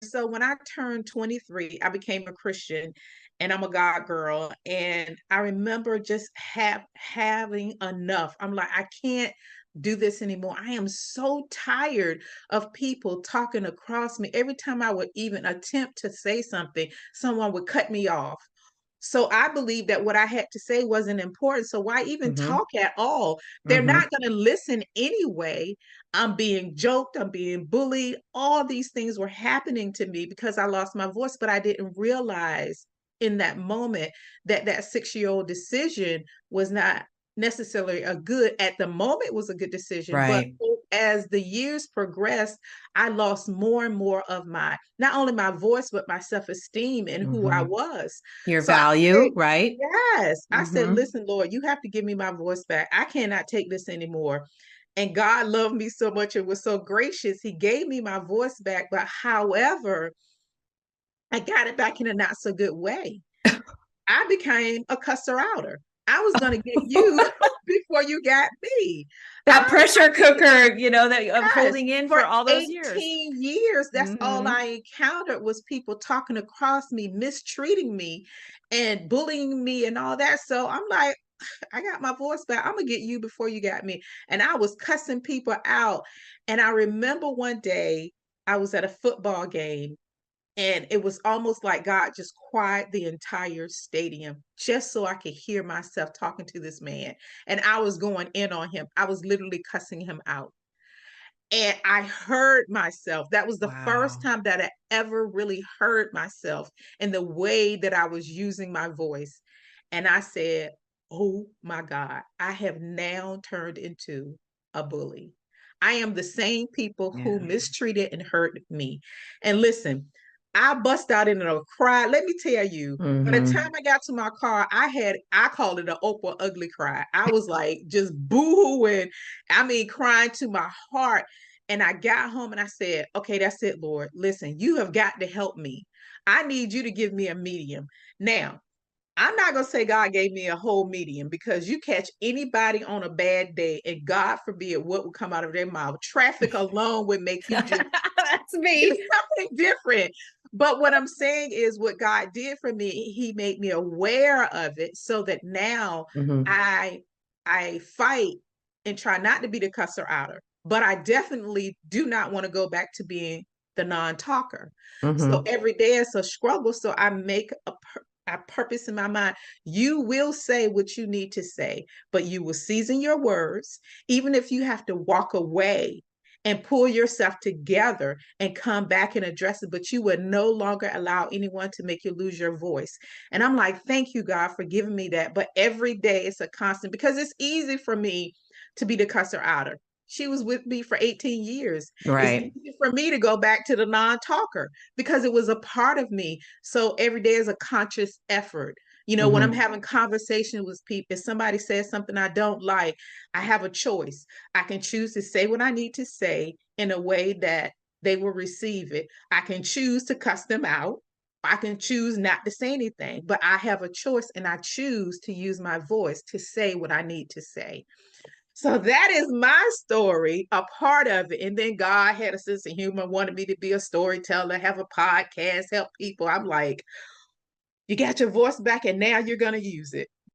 so when I turned 23, I became a Christian and I'm a God girl. And I remember just having enough. I'm like, I can't do this anymore. I am so tired of people talking across me. Every time I would even attempt to say something, someone would cut me off. So I believe that what I had to say wasn't important. So why even Mm-hmm. talk at all? They're Mm-hmm. not going to listen anyway. I'm being joked, I'm being bullied. All these things were happening to me because I lost my voice, but I didn't realize in that moment that that 6-year-old decision was not necessarily a good, at the moment was a good decision, but Right. as the years progressed, I lost more and more of my, not only my voice, but my self-esteem and who I Mm-hmm. was. Your So I said, value, right? yes, I said, Mm-hmm. listen, Lord, you have to give me my voice back. I cannot take this anymore. And God loved me so much and was so gracious. He gave me my voice back. But however, I got it back in a not so good way. I became a cusser outer. I was going to get you before you got me. That I pressure cooker, that I'm Yes, holding in for for all those years. 18 years, that's all Mm-hmm. I encountered was people talking across me, mistreating me and bullying me and all that. So I'm like, I got my voice back. I'm gonna get you before you got me. And I was cussing people out. And I remember one day I was at a football game and it was almost like God just quiet the entire stadium just so I could hear myself talking to this man. And I was going in on him. I was literally cussing him out. And I heard myself. That was the first Wow. time that I ever really heard myself in the way that I was using my voice. And I said, oh my God, I have now turned into a bully. I am the same people who Yeah. mistreated and hurt me. And listen, I bust out in a cry. Let me tell you, by the Mm-hmm. time I got to my car, I called it an Oprah ugly cry. I was like just boo-hooing, I mean, crying to my heart. And I got home and I said, okay, that's it, Lord. Listen, you have got to help me. I need you to give me a medium. Now, I'm not going to say God gave me a whole medium because you catch anybody on a bad day and God forbid what would come out of their mouth. Traffic alone would make you just That's do me. something different. But what I'm saying is what God did for me, he made me aware of it so that now Mm-hmm. I I fight and try not to be the cusser outer. But I definitely do not want to go back to being the non-talker. So Mm-hmm. every day it's a struggle. So I make a purpose in my mind. You will say what you need to say, but you will season your words, even if you have to walk away and pull yourself together and come back and address it, but you would no longer allow anyone to make you lose your voice. And I'm like, thank you, God, for giving me that. But every day it's a constant because it's easy for me to be the cusser outer. She was with me for 18 years. It's Right. easy for me to go back to the non-talker because it was a part of me. So every day is a conscious effort. When I'm Mm-hmm. having conversations with people, if somebody says something I don't like, I have a choice. I can choose to say what I need to say in a way that they will receive it. I can choose to cuss them out. I can choose not to say anything, but I have a choice and I choose to use my voice to say what I need to say. So that is my story, a part of it. And then God had a sense of humor, wanted me to be a storyteller, have a podcast, help people. I'm like, you got your voice back and now you're going to use it.